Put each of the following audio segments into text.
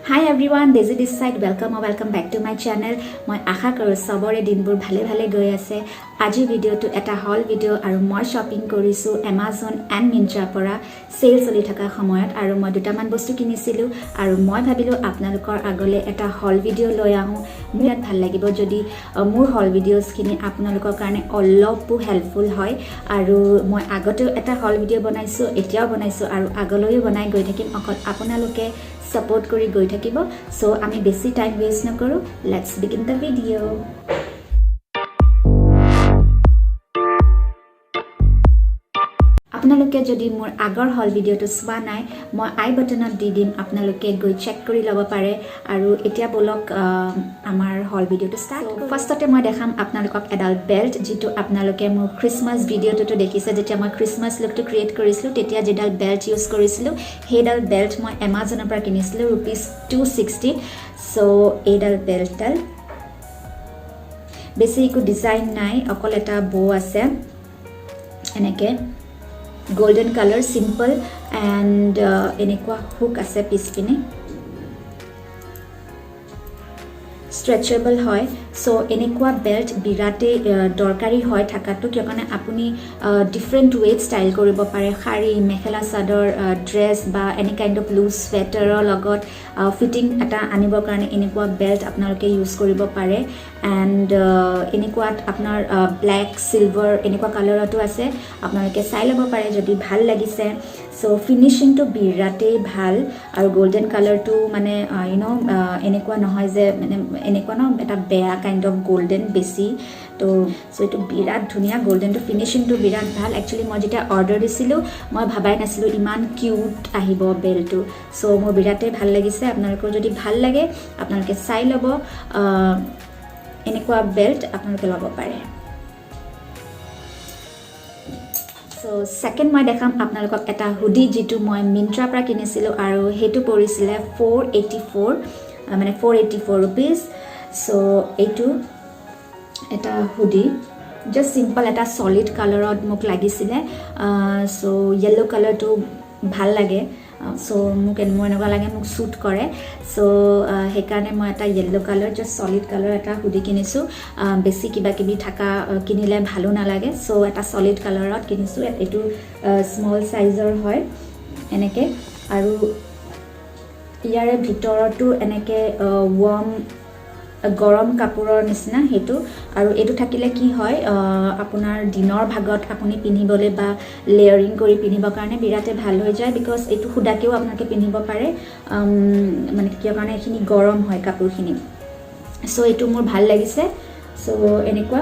Hi everyone, Daisy this side. Welcome back to my channel. মই আশা কৰো সবৰে দিনবোৰ ভালে গৈ আছে। আজি ভিডিওটো এটা হল ভিডিও আৰু মই শপিং কৰিছো Amazon and Myntra পৰা সেল চলি থকা সময়ত আৰু মই দুটামান বস্তু কিনিছিলো আৰু মই ভাবিলো আপোনালোকৰ আগলৈ এটা হল ভিডিও লৈ আহো। মোৰ ভাল লাগিব যদি মোৰ হল ভিডিওস খিনি আপোনালোকৰ কাৰণে অলপো হেল্পফুল হয় আৰু মই আগতেও এটা হল ভিডিও বনাইছো এতিয়াও বনাইছো আৰু আগলৈও বনাই গৈ থাকিম অকল আপোনালোকে support kori goi thakibo so ami besi time waste na koru let's begin the video আপোনালোকে যদি মোৰ আগৰ হল ভিডিওটো চোৱা নাই মই আই বাটনত দি দিম আপোনালোকে গৈ চেক কৰি লব পাৰে আৰু এতিয়া বলক আমাৰ হল ভিডিওটো স্টাৰ্ট ফাৰ্ষ্টতে মই দেখাম আপোনালোকক এডাল বেল্ট যেটো আপোনালোকে মোৰ ক্ৰিসমাস ভিডিওটো দেখিছে যেতিয়া মই ক্ৰিসমাস লুকটো ক্ৰিয়েট কৰিছিলো তেতিয়া যেডাল বেল্ট ইউজ কৰিছিলো হেডাল বেল্ট মই Amazonৰ পৰা কিনিছিলো ₹260 সো এডাল বেল্টডাল বেছি একো ডিজাইন নাই অকল এটা বো আছে এনেকে golden color simple and enekwa hook ase pispine stretchable hoy so enekwa belt birate dorkari hoy thakato kyokane apuni different way style koribo pare khari mekhela sador dress ba any kind of loose sweater or logot fitting ata anibor karone enekwa belt apnaloke use koribo pare and enekwa apnar black silver enekwa color to ase apnaloke sai lobo pare jodi bhal lagise so finishing to birate bhal aru golden color to mane you know enekwa nohoy je mane enekwa no eta beya kind of golden besi to so eto birat dhunia golden to finishing to birat bhal actually moi jeta order disilu moi bhabai nasilu iman cute ahibo belt to so mo birate bhal lagise apnalokor jodi bhal lage apnaloke sai lobo enekwa belt apnaloke lobo pare so second মই দেখাম আপোনালোকক এটা hoodie যেটো মই Myntra পৰা কিনিছিলো আৰু হেতু পৰিছিলে 484 মানে 484 rupees so এটো এটা হুডি just simple এটা solid colorত মোক লাগিছিলে so yellow color to ভাল লাগে so মোক এনেকুৱা লাগে মোক সুট কৰে so হেকাৰণে মই এটা yellow color just solid color এটা হুডি কিনিছো বেছি কিবা কিবি থাকা কিনিলে ভালো না লাগে so এটা solid colorত কিনিছো এটো small sizeৰ হয় এনেকে আৰু ইয়াৰে ভিতৰটো এনেকে warm গৰম কাপোৰৰ নিচিনা হেতু আৰু এটো থাকিলে কি হয় আপোনাৰ দিনৰ ভাগত আপুনি পিনিবলে বা লেয়াৰিং কৰি পিনিব কাৰণে বিৰাতে ভাল হৈ যায় বিকজ এটো খুদাকেও আপোনাকে পিনিব পাৰে মানে কিয় কাৰণে এখিনি গৰম হয় কাপোৰখিনি সো এটো মোৰ ভাল লাগিছে সো এনেকুৱা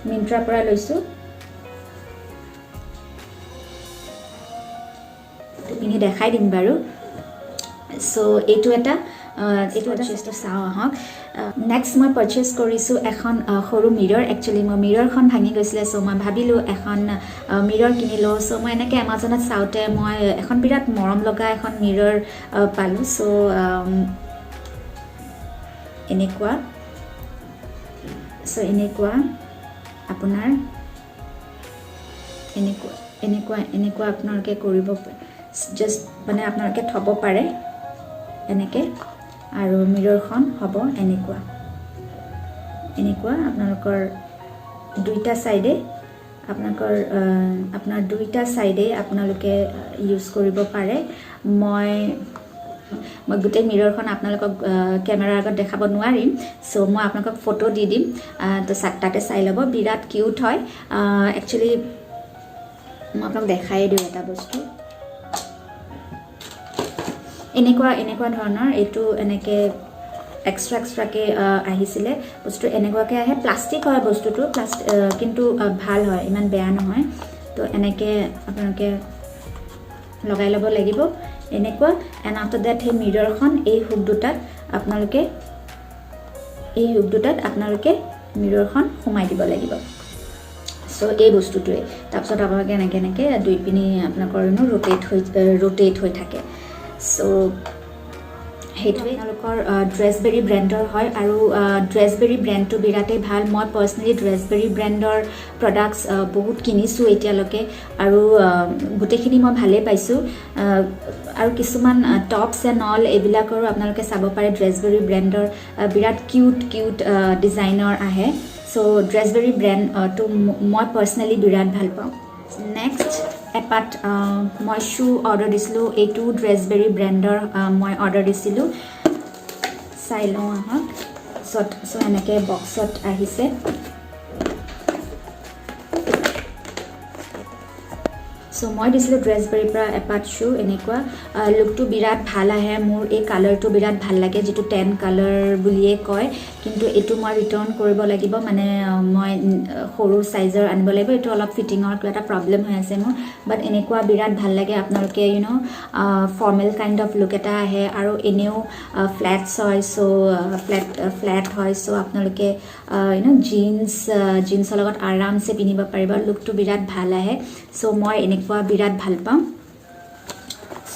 Myntra পৰা লৈছো পিনি দেখাই দিম বাৰু সো এটো এটা এটো জাস্ট চাও হক নেক্সট মই পাৰচেজ কৰিছো এখন সৰু মিৰৰ একচুয়ালি মই মিৰৰখন ভাঙি গৈছিলে সো মই ভাবিলো এখন মিৰৰ কিনিলো সো মই এনেকে Amazonত চাওতে মই এখন বিৰাট মৰম লগা এখন মিৰৰ পালো সো এনেকুৱা আপোনাৰ এনেকুৱা আপোনালোকে কৰিব জাস্ট মানে আপোনালোকে থব পাৰে এনেকে আৰু মিৰৰখন হ'ব এনেকুৱা আপোনালোকৰ দুইটা সাইডে আপোনাৰ দুইটা সাইডে আপোনালোকে ইউজ কৰিব পাৰে মই গুটে মিৰৰখন আপোনালোকক ক্যামেৰাৰ আগত দেখাব নোৱাৰিম সো মই আপোনালোকক ফটো দি দিম তো সাতটাতে চাই লব বিৰাট কিউট হয় একচুয়ালি মই আপোনাক দেখাই দিও এটা বস্তু এনেকুৱা ধৰণৰ এটো এনেকে এক্সট্ৰা কে আহিছিলে বস্তু এনেকুৱাকে আহে প্লাষ্টিক হয় বস্তুটো কিন্তু ভাল হয় ইমান বেয়া নহয় তো এনেকে আপোনালোকে লগাই লব লাগিব এনেকুৱা এন্ড আফটাৰ দ্যাট হে মিৰৰখন এই হুক দুটাত আপোনালোকে মিৰৰখন সোমাই দিব লাগিব সো এই বস্তুটোৱে তাৰপিছত আপোনালোকে এনেকে দুই পিনি আপোনালোকৰ ৰোটেট হৈ থাকে সো সেইটোৱে আপোনালোকৰ ড্ৰেছবেৰী ব্ৰেণ্ডৰ হয় আৰু ড্ৰেছবেৰী ব্ৰেণ্ডটো বিৰাটেই ভাল মই পাৰ্চনেলি ড্ৰেছবেৰী ব্ৰেণ্ডৰ প্ৰডাক্টছ বহুত কিনিছোঁ এতিয়ালৈকে আৰু গোটেইখিনি মই ভালেই পাইছোঁ আৰু কিছুমান টপছ এণ্ড অল এইবিলাকৰো আপোনালোকে চাব পাৰে ড্ৰেছবেৰী ব্ৰেণ্ডৰ বিৰাট কিউট ডিজাইনৰ আহে চ' ড্ৰেছবেৰী ব্ৰেণ্ডটো মই পাৰ্চনেলি বিৰাট ভাল পাওঁ নেক্সট এপাত মই শ্বু অৰ্ডাৰ দিছিলোঁ এইটো ড্ৰেছবেৰী ব্ৰেণ্ডৰ মই অৰ্ডাৰ দিছিলোঁ চাই লওঁ আহক চ' এনেকৈ বক্সত আহিছে চ' মই দিছিলোঁ ড্ৰেছবেৰীৰ পৰা এপাত শ্বু এনেকুৱা লুকটো বিৰাট ভাল আহে মোৰ এই কালাৰটো বিৰাট ভাল লাগে যিটো টেন কালাৰ বুলিয়ে কয় কিন্তু এইটো মই ৰিটাৰ্ণ কৰিব লাগিব মানে মই সৰু চাইজৰ আনিব লাগিব এইটো অলপ ফিটিঙৰ কিবা এটা প্ৰব্লেম হৈ আছে মোৰ বাট এনেকুৱা বিৰাট ভাল লাগে আপোনালোকে ফৰ্মেল কাইণ্ড অফ লুক এটা আহে আৰু এনেও ফ্লেটছ হয় চ' ফ্লেট হয় চ' আপোনালোকে জিন্সৰ লগত আৰামছে পিন্ধিব পাৰিব লুকটো বিৰাট ভাল আহে চ' মই এনেকুৱা বিৰাট ভাল পাওঁ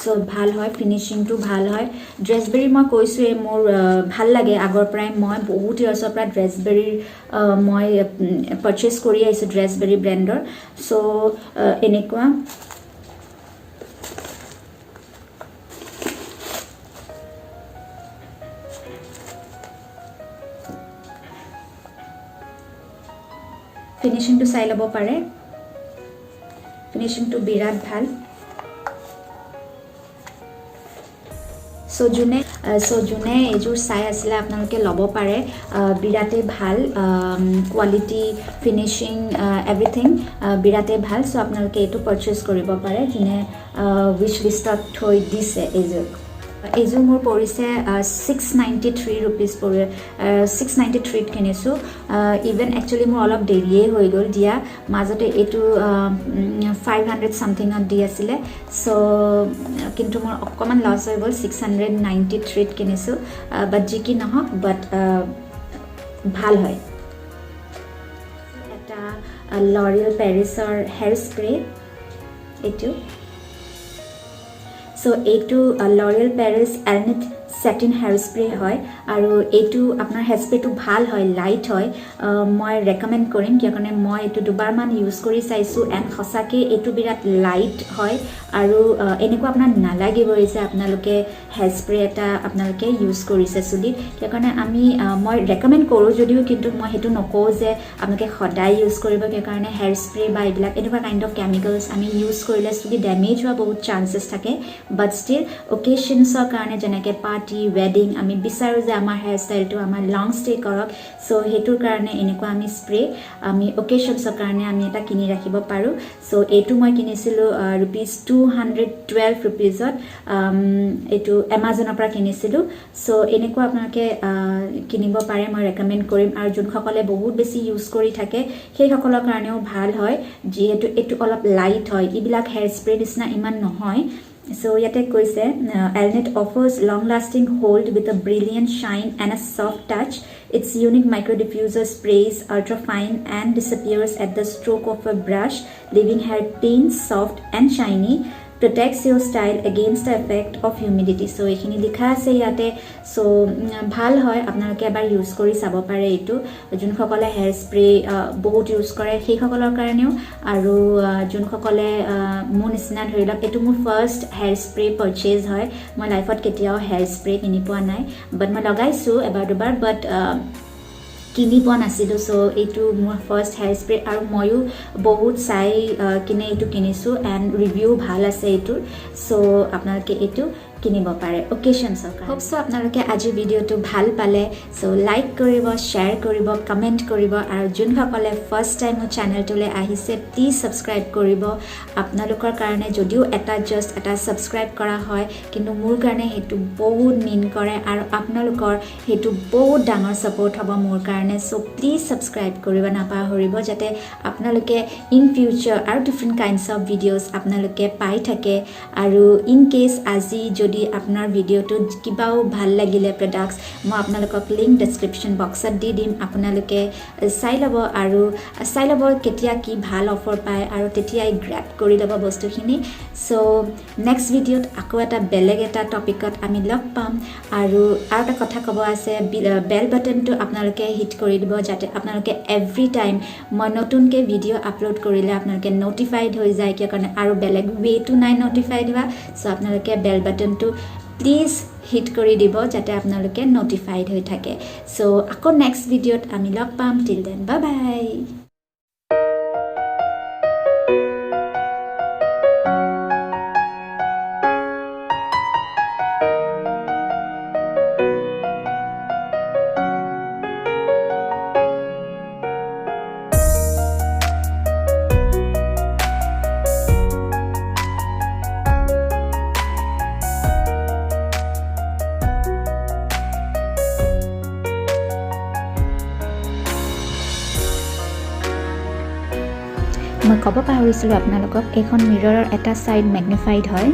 চ' ভাল হয় ফিনিচিংটো ভাল হয় ড্ৰেছবেৰী মই কৈছোঁৱেই মোৰ ভাল লাগে আগৰ পৰাই মই বহুত ইয়াৰ্ছৰ পৰা ড্ৰেছবেৰীৰ মই পাৰচেছ কৰি আহিছোঁ ড্ৰেছবেৰী ব্ৰেণ্ডৰ চ' এনেকুৱা ফিনিচিংটো চাই ল'ব পাৰে ফিনিচিংটো বিৰাট ভাল যোনে এইযোৰ চাই আছিলে আপোনালোকে ল'ব পাৰে বিৰাটেই ভাল কোৱালিটি ফিনিচিং এভৰিথিং বিৰাটেই ভাল চ' আপোনালোকে এইটো পাৰচেছ কৰিব পাৰে যোনে উইচ লিষ্টত থৈ দিছে এইযোৰ মোৰ পৰিছে 693 ৰুপিজ 693ত কিনিছোঁ ইভেন একচুৱেলি মোৰ অলপ দেৰিয়ে হৈ গ'ল দিয়া মাজতে এইটো 500 ছামথিঙত দি আছিলে চ' কিন্তু মোৰ অকণমান লছ হৈ গ'ল 693ত কিনিছোঁ বাট যি কি নহওক বাট ভাল হয় এটা লৰিয়েল পেৰিছৰ হেয়াৰ স্প্ৰে এইটো চ' এইটো লৰিয়েল পেৰিছ এলনেট চেটিন হেয়াৰ স্প্ৰে হয় আৰু এইটো আপোনাৰ হেয়াৰ স্প্ৰেটো ভাল হয় লাইট হয় মই ৰেকমেণ্ড কৰিম কিয় কাৰণে মই এইটো দুবাৰমান ইউজ কৰি চাইছোঁ এণ্ড সঁচাকৈ এইটো বিৰাট লাইট হয় আৰু এনেকুৱা আপোনাৰ নালাগিবই যে আপোনালোকে হেয়াৰ স্প্ৰে এটা আপোনালোকে ইউজ কৰিছে চুলিত কিয় কাৰণে মই ৰেকমেণ্ড কৰোঁ যদিও কিন্তু মই সেইটো নকওঁ যে আপোনালোকে সদায় ইউজ কৰিব কিয় কাৰণে হেয়াৰ স্প্ৰে বা এইবিলাক এনেকুৱা কাইণ্ড অফ কেমিকেলছ আমি ইউজ কৰিলে চুলি ডেমেজ হোৱা বহুত চান্সেছ থাকে বাট ষ্টিল অকেশ্যনছৰ কাৰণে যেনেকৈ পাৰ্টি ৱেডিং আমি বিচাৰোঁ যে আমাৰ হেয়াৰ ষ্টাইলটো আমাৰ লং ষ্টে কৰক চ' সেইটোৰ কাৰণে এনেকুৱা আমি স্প্ৰে আমি অকেশ্যনছৰ কাৰণে আমি এটা কিনি ৰাখিব পাৰোঁ চ' এইটো মই কিনিছিলোঁ $212 ৰুপিজত এইটো এমাজনৰ পৰা কিনিছিলোঁ চ' এনেকুৱা আপোনালোকে কিনিব পাৰে মই ৰেকমেণ্ড কৰিম আৰু যোনসকলে বহুত বেছি ইউজ কৰি থাকে সেইসকলৰ কাৰণেও ভাল হয় যিহেতু এইটো অলপ লাইট হয় এইবিলাক হেয়াৰ স্প্ৰে নিচিনা ইমান নহয় So yate koise Elnet offers long-lasting hold with a brilliant shine and a soft touch. Its unique micro diffuser sprays ultra fine and disappears at the stroke of a brush, leaving hair clean, soft and shiny. Protects your style against the effect of humidity. So ekhini likha ase yate so bhal hoy apnaloke ebar use kori sabo pare etu jun khokole hair spray bahut use kore sei khokolor karaneo aru jun khokole mon isna dhorilak etu mur first hair spray purchase hoy moi life ot ketiao hair spray kini poa nai but moi lagaisu ebar dubar but কিনি পোৱা নাছিলোঁ চ' এইটো মোৰ first hair spray আৰু ময়ো বহুত চাই কিনে এইটো কিনিছোঁ এণ্ড ৰিভিউ ভাল আছে এইটোৰ চ' আপোনালোকে এইটো কিনিব পাৰে অকেশ্যনছৰ কাৰণে হোপছ আপোনালোকে আজি ভিডিঅ'টো ভাল পালে চ' লাইক কৰিব শ্বেয়াৰ কৰিব কমেণ্ট কৰিব আৰু যোনসকলে ফাৰ্ষ্ট টাইম মোৰ চেনেলটোলৈ আহিছে প্লিজ ছাবস্ক্ৰাইব কৰিব আপোনালোকৰ কাৰণে যদিও এটা ছাবস্ক্ৰাইব কৰা হয় কিন্তু মোৰ কাৰণে সেইটো বহুত মিন কৰে আৰু আপোনালোকৰ সেইটো বহুত ডাঙৰ ছাপোৰ্ট হ'ব মোৰ কাৰণে চ' প্লিজ ছাবস্ক্ৰাইব কৰিব নাপাহৰিব যাতে আপোনালোকে ইন ফিউচাৰ আৰু ডিফাৰেণ্ট কাইণ্ডছ অফ ভিডিঅ'ছ আপোনালোকে পাই থাকে আৰু ইন কেছ আজি যদি আপোনাৰ ভিডিঅ'টো কিবাও ভাল লাগিলে প্ৰডাক্টছ মই আপোনালোকক লিংক ডেছক্ৰিপশ্যন বক্সত দি দিম আপোনালোকে চাই ল'ব আৰু চাই ল'ব কেতিয়া কি ভাল অফাৰ পায় আৰু তেতিয়াই গ্ৰেব কৰি ল'ব বস্তুখিনি চ' নেক্সট ভিডিঅ'ত আকৌ এটা বেলেগ এটা টপিকত আমি লগ পাম আৰু এটা কথা ক'ব আছে বেল বাটনটো আপোনালোকে হিট কৰি দিব যাতে আপোনালোকে এভৰি টাইম মই নতুনকৈ ভিডিঅ' আপলোড কৰিলে আপোনালোকে ন'টিফাইড হৈ যায় কিয় কাৰণে আৰু বেলেগ ৱেটো নাই ন'টিফাইড হোৱা চ' আপোনালোকে বেল বাটনটো প্লিজ হিট কৰি দিব যাতে আপোনালোকে ন'টিফাইড হৈ থাকে চ' আকৌ নেক্সট ভিডিঅ'ত আমি লগ পাম টিল দেন বাই বাই মই ক'ব পাহৰিছিলোঁ আপোনালোকক এইখন মিৰৰৰ এটা ছাইড মেগনিফাইড হয়